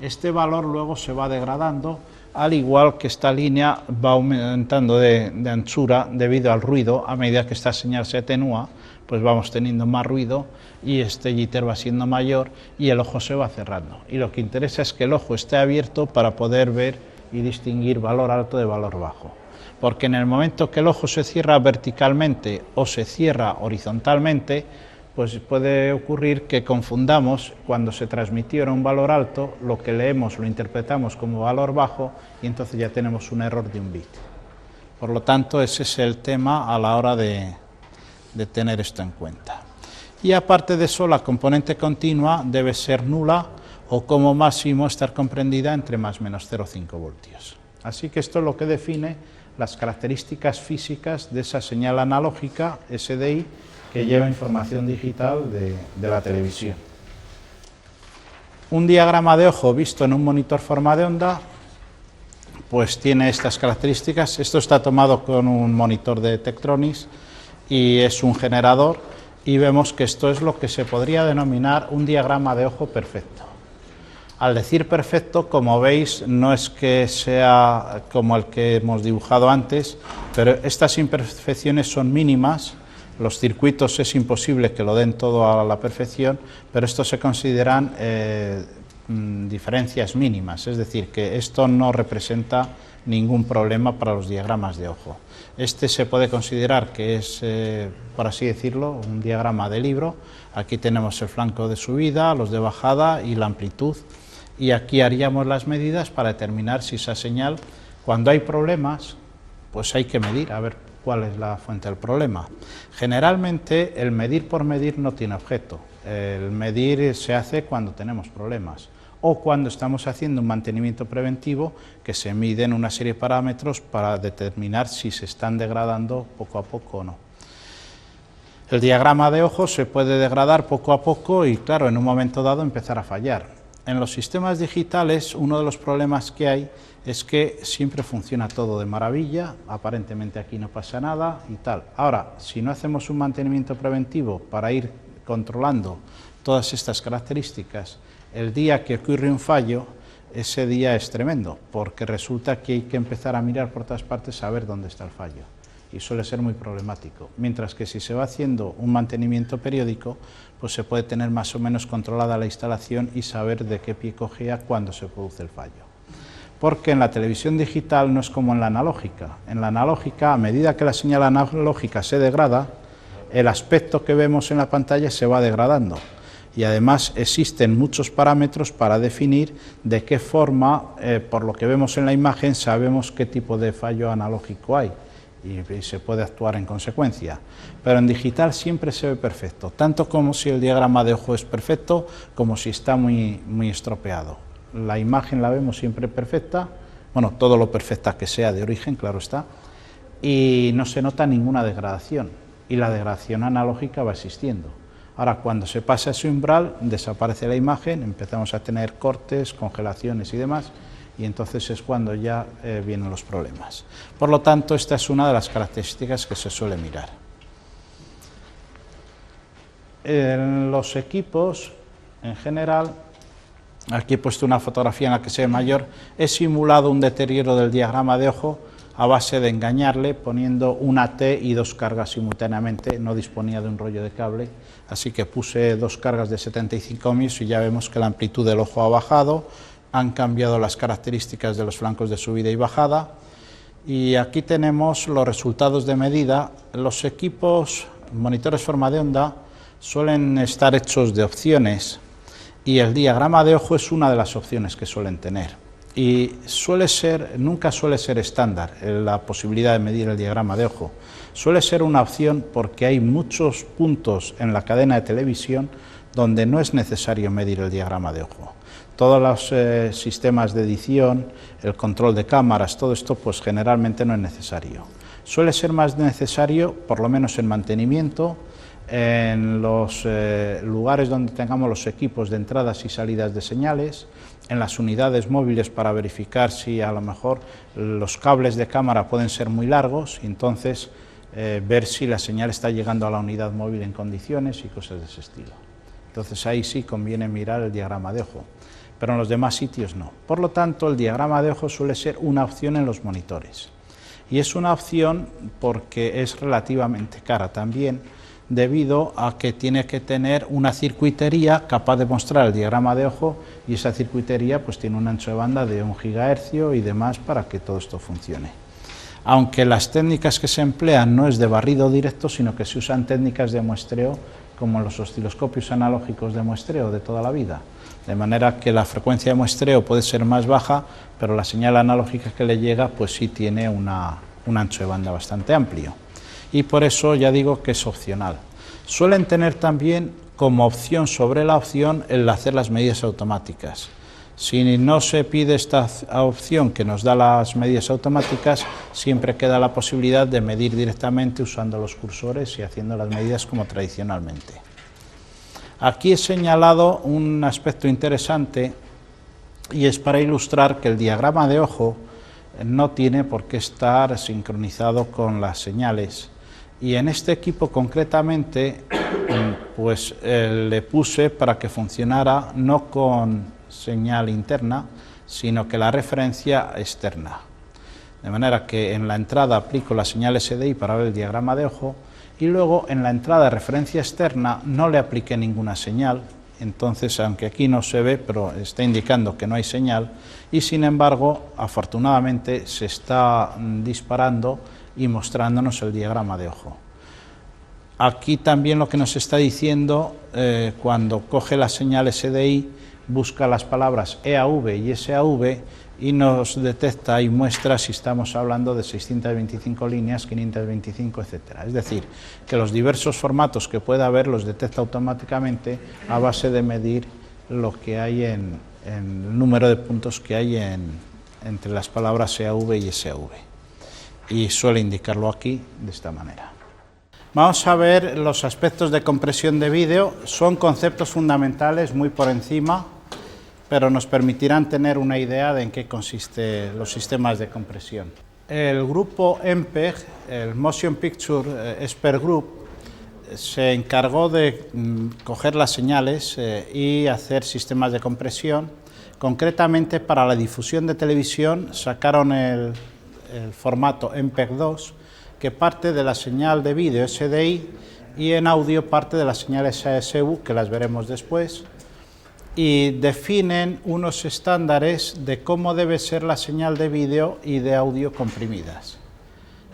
Este valor luego se va degradando, al igual que esta línea va aumentando de anchura debido al ruido. A medida que esta señal se atenúa, pues vamos teniendo más ruido y este jitter va siendo mayor y el ojo se va cerrando. Y lo que interesa es que el ojo esté abierto para poder ver y distinguir valor alto de valor bajo. Porque en el momento que el ojo se cierra verticalmente o se cierra horizontalmente, pues puede ocurrir que confundamos cuando se transmitió en un valor alto, lo que leemos lo interpretamos como valor bajo y entonces ya tenemos un error de un bit. Por lo tanto, ese es el tema a la hora de tener esto en cuenta. Y aparte de eso, la componente continua debe ser nula o como máximo estar comprendida entre más o menos 0,5 voltios. Así que esto es lo que define las características físicas de esa señal analógica SDI que lleva información digital de la televisión. Un diagrama de ojo visto en un monitor forma de onda pues tiene estas características. Esto está tomado con un monitor de Tektronix y es un generador y vemos que esto es lo que se podría denominar un diagrama de ojo perfecto. Al decir perfecto, como veis, no es que sea como el que hemos dibujado antes, pero estas imperfecciones son mínimas. Los circuitos es imposible que lo den todo a la perfección, pero esto se consideran diferencias mínimas, es decir, que esto no representa ningún problema para los diagramas de ojo. Este se puede considerar que es, por así decirlo, un diagrama de libro. Aquí tenemos el flanco de subida, los de bajada y la amplitud, y aquí haríamos las medidas para determinar si esa señal, cuando hay problemas, pues hay que medir, a ver cuál es la fuente del problema. Generalmente el medir por medir no tiene objeto, el medir se hace cuando tenemos problemas o cuando estamos haciendo un mantenimiento preventivo que se miden una serie de parámetros para determinar si se están degradando poco a poco o no. El diagrama de ojo se puede degradar poco a poco y claro, en un momento dado empezar a fallar. En los sistemas digitales uno de los problemas que hay es que siempre funciona todo de maravilla, aparentemente aquí no pasa nada y tal. Ahora, si no hacemos un mantenimiento preventivo para ir controlando todas estas características, el día que ocurre un fallo, ese día es tremendo, porque resulta que hay que empezar a mirar por todas partes a ver dónde está el fallo. Y suele ser muy problemático, mientras que si se va haciendo un mantenimiento periódico, pues se puede tener más o menos controlada la instalación y saber de qué pie cojea cuando se produce el fallo. Porque en la televisión digital no es como en la analógica. En la analógica, a medida que la señal analógica se degrada, el aspecto que vemos en la pantalla se va degradando. Y además existen muchos parámetros para definir de qué forma, por lo que vemos en la imagen, sabemos qué tipo de fallo analógico hay. Y se puede actuar en consecuencia, pero en digital siempre se ve perfecto, tanto como si el diagrama de ojo es perfecto, como si está muy estropeado. La imagen la vemos siempre perfecta, bueno, todo lo perfecta que sea de origen, claro está, y no se nota ninguna degradación, y la degradación analógica va existiendo. Ahora, cuando se pasa ese umbral, desaparece la imagen, empezamos a tener cortes, congelaciones y demás, y entonces es cuando ya vienen los problemas. Por lo tanto, esta es una de las características que se suele mirar. En los equipos, en general, aquí he puesto una fotografía en la que se ve mayor, he simulado un deterioro del diagrama de ojo a base de engañarle poniendo una T y dos cargas simultáneamente. No disponía de un rollo de cable, así que puse dos cargas de 75 ohmios y ya vemos que la amplitud del ojo ha bajado, han cambiado las características de los flancos de subida y bajada, y aquí tenemos los resultados de medida. Los equipos, monitores forma de onda, suelen estar hechos de opciones, y el diagrama de ojo es una de las opciones que suelen tener. Y nunca suele ser estándar la posibilidad de medir el diagrama de ojo. Suele ser una opción porque hay muchos puntos en la cadena de televisión donde no es necesario medir el diagrama de ojo. Todos los sistemas de edición, el control de cámaras, todo esto pues generalmente no es necesario. Suele ser más necesario, por lo menos en mantenimiento, en los lugares donde tengamos los equipos de entradas y salidas de señales, en las unidades móviles para verificar si a lo mejor los cables de cámara pueden ser muy largos y entonces ver si la señal está llegando a la unidad móvil en condiciones y cosas de ese estilo. Entonces ahí sí conviene mirar el diagrama de ojo. pero en los demás sitios no. Por lo tanto, el diagrama de ojo suele ser una opción en los monitores. Y es una opción porque es relativamente cara también, debido a que tiene que tener una circuitería capaz de mostrar el diagrama de ojo, y esa circuitería pues tiene un ancho de banda de 1 GHz y demás para que todo esto funcione. Aunque las técnicas que se emplean no es de barrido directo, sino que se usan técnicas de muestreo como los osciloscopios analógicos de muestreo de toda la vida, de manera que la frecuencia de muestreo puede ser más baja, pero la señal analógica que le llega pues sí tiene un ancho de banda bastante amplio. Y por eso ya digo que es opcional. Suelen tener también como opción sobre la opción el hacer las medidas automáticas. Si no se pide esta opción que nos da las medidas automáticas, siempre queda la posibilidad de medir directamente usando los cursores y haciendo las medidas como tradicionalmente. Aquí he señalado un aspecto interesante, y es para ilustrar que el diagrama de ojo no tiene por qué estar sincronizado con las señales. Y en este equipo concretamente, pues le puse para que funcionara no con señal interna, sino que la referencia externa. De manera que en la entrada aplico la señal SDI para ver el diagrama de ojo, y luego en la entrada de referencia externa no le apliqué ninguna señal. Entonces, aunque aquí no se ve, pero está indicando que no hay señal, y sin embargo, afortunadamente se está disparando y mostrándonos el diagrama de ojo. Aquí también lo que nos está diciendo, cuando coge la señal SDI, busca las palabras EAV y SAV y nos detecta y muestra si estamos hablando de 625 líneas, 525, etc. Es decir, que los diversos formatos que pueda haber los detecta automáticamente a base de medir lo que hay en el número de puntos que hay entre las palabras EAV y SAV. Y suele indicarlo aquí de esta manera. Vamos a ver los aspectos de compresión de vídeo. Son conceptos fundamentales muy por encima, pero nos permitirán tener una idea de en qué consisten los sistemas de compresión. El grupo MPEG, el Motion Picture Expert Group, se encargó de coger las señales y hacer sistemas de compresión. Concretamente, para la difusión de televisión sacaron el formato MPEG-2, que parte de la señal de vídeo SDI, y en audio parte de las señales ASU, que las veremos después, y definen unos estándares de cómo debe ser la señal de vídeo y de audio comprimidas.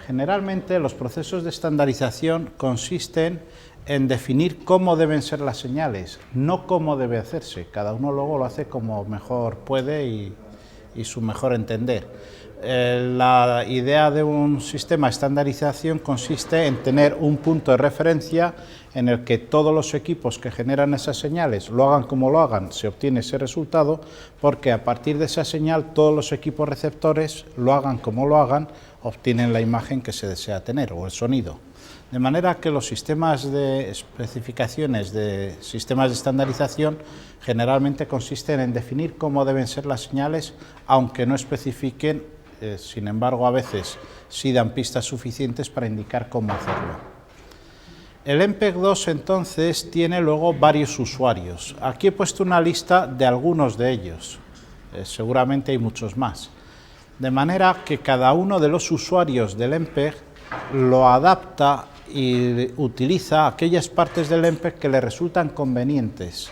Generalmente los procesos de estandarización consisten en definir cómo deben ser las señales, no cómo debe hacerse. Cada uno luego lo hace como mejor puede y su mejor entender. La idea de un sistema de estandarización consiste en tener un punto de referencia en el que todos los equipos que generan esas señales, lo hagan como lo hagan, se obtiene ese resultado, porque a partir de esa señal todos los equipos receptores, lo hagan como lo hagan, obtienen la imagen que se desea tener o el sonido. De manera que los sistemas de especificaciones de sistemas de estandarización generalmente consisten en definir cómo deben ser las señales, aunque no especifiquen, sin embargo a veces sí dan pistas suficientes para indicar cómo hacerlo. El MPEG-2 entonces tiene luego varios usuarios. Aquí he puesto una lista de algunos de ellos, seguramente hay muchos más. De manera que cada uno de los usuarios del MPEG lo adapta y utiliza aquellas partes del MPEG que le resultan convenientes.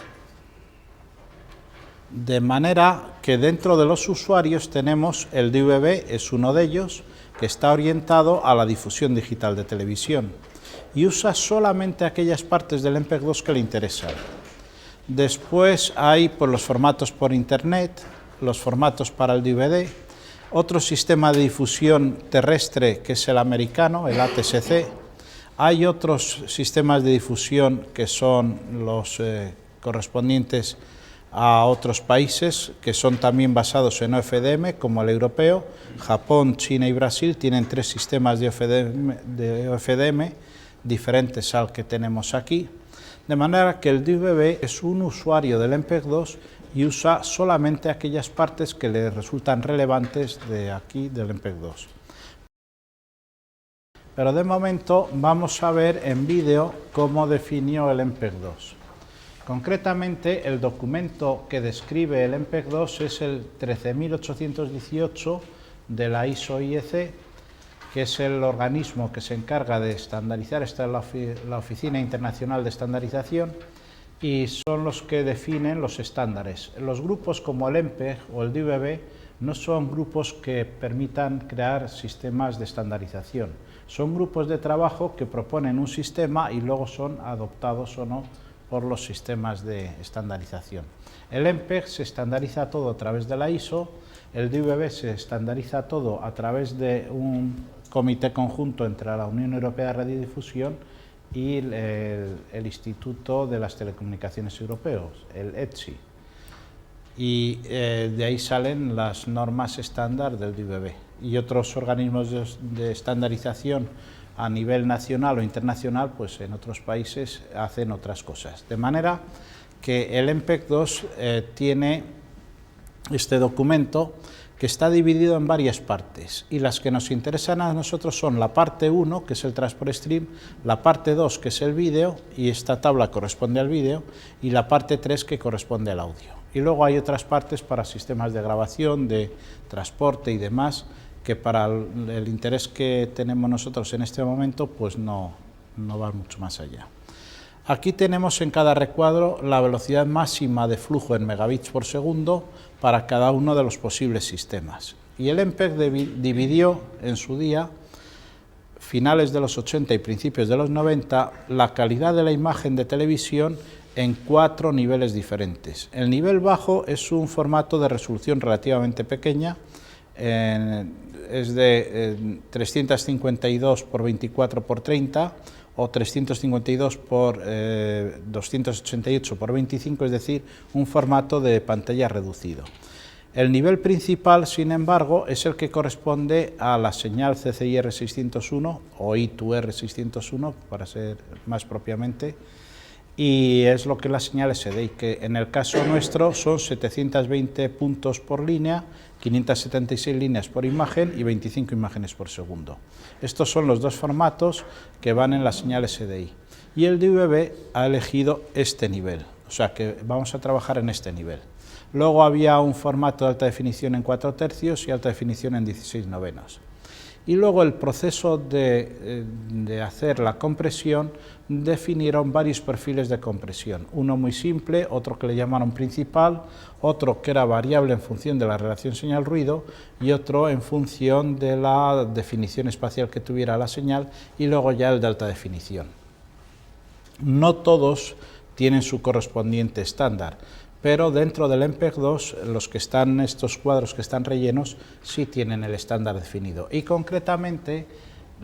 De manera que dentro de los usuarios tenemos el DVB, es uno de ellos, que está orientado a la difusión digital de televisión y usa solamente aquellas partes del MPEG-2 que le interesan. Después hay los formatos por internet, los formatos para el DVD, otro sistema de difusión terrestre que es el americano, el ATSC. Hay otros sistemas de difusión que son los correspondientes a otros países, que son también basados en OFDM, como el europeo. Japón, China y Brasil tienen 3 sistemas de OFDM diferentes al que tenemos aquí, de manera que el DVB es un usuario del MPEG-2 y usa solamente aquellas partes que le resultan relevantes de aquí del MPEG-2. Pero de momento vamos a ver en vídeo cómo definió el MPEG-2. Concretamente, el documento que describe el MPEG-2 es el 13818 de la ISO-IEC, que es el organismo que se encarga de estandarizar, esta es la Oficina Internacional de Estandarización, y son los que definen los estándares. Los grupos como el MPEG o el DVB no son grupos que permitan crear sistemas de estandarización, son grupos de trabajo que proponen un sistema y luego son adoptados o no por los sistemas de estandarización. El MPEG se estandariza todo a través de la ISO, el DVB se estandariza todo a través de un comité conjunto entre la Unión Europea de Radiodifusión y el Instituto de las Telecomunicaciones Europeos, el ETSI. Y de ahí salen las normas estándar del DVB. Y otros organismos de estandarización a nivel nacional o internacional, pues en otros países hacen otras cosas. De manera que el MPEG-2 tiene este documento que está dividido en varias partes, y las que nos interesan a nosotros son la parte 1, que es el Transport Stream, la parte 2, que es el vídeo, y esta tabla corresponde al vídeo, y la parte 3, que corresponde al audio. Y luego hay otras partes para sistemas de grabación, de transporte y demás, que para el interés que tenemos nosotros en este momento, pues no va mucho más allá. Aquí tenemos en cada recuadro la velocidad máxima de flujo en megabits por segundo para cada uno de los posibles sistemas. Y el MPEG dividió en su día, finales de los 80 y principios de los 90, la calidad de la imagen de televisión en 4 niveles diferentes. El nivel bajo es un formato de resolución relativamente pequeña, es de 352 por 24 por 30 o 352 por 288 por 25, es decir, un formato de pantalla reducido. El nivel principal, sin embargo, es el que corresponde a la señal CCIR 601 o I2R 601, para ser más propiamente, y es lo que es la señal SDI, que en el caso nuestro son 720 puntos por línea, 576 líneas por imagen y 25 imágenes por segundo. Estos son los dos formatos que van en la señal SDI. Y el DVB ha elegido este nivel, o sea que vamos a trabajar en este nivel. Luego había un formato de alta definición en 4 tercios y alta definición en 16 novenos. Y luego el proceso de hacer la compresión, definieron varios perfiles de compresión, uno muy simple, otro que le llamaron principal, otro que era variable en función de la relación señal-ruido y otro en función de la definición espacial que tuviera la señal, y luego ya el de alta definición. No todos tienen su correspondiente estándar, pero dentro del MPEG-2, los que están, estos cuadros que están rellenos, sí tienen el estándar definido. Y concretamente,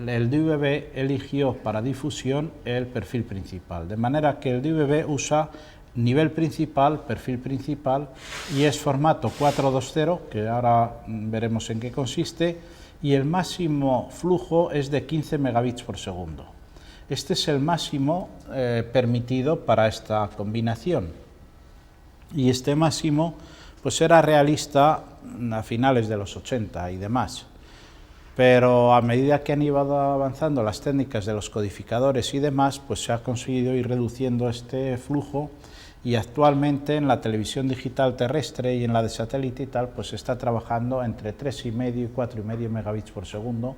el DVB eligió para difusión el perfil principal, de manera que el DVB usa nivel principal, perfil principal, y es formato 420, que ahora veremos en qué consiste, y el máximo flujo es de 15 megabits por segundo. Este es el máximo permitido para esta combinación. Y este máximo pues era realista a finales de los 80 y demás, pero a medida que han ido avanzando las técnicas de los codificadores y demás, pues se ha conseguido ir reduciendo este flujo, y actualmente en la televisión digital terrestre y en la de satélite y tal, pues se está trabajando entre 3,5 y 4,5 megabits por segundo,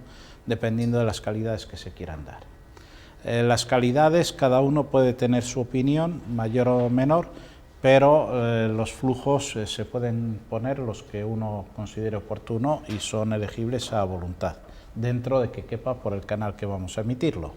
dependiendo de las calidades que se quieran dar. Las calidades, cada uno puede tener su opinión, mayor o menor, pero los flujos se pueden poner los que uno considere oportuno y son elegibles a voluntad, dentro de que quepa por el canal que vamos a emitirlo.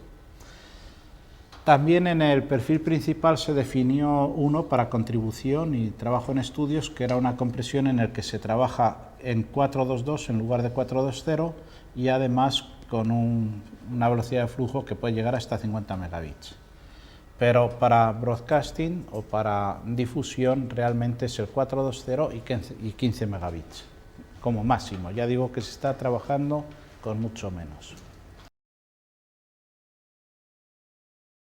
También en el perfil principal se definió uno para contribución y trabajo en estudios, que era una compresión en el que se trabaja en 422 en lugar de 420 y además con una velocidad de flujo que puede llegar hasta 50 megabits. Pero para broadcasting o para difusión realmente es el 420 y 15 megabits como máximo. Ya digo que se está trabajando con mucho menos.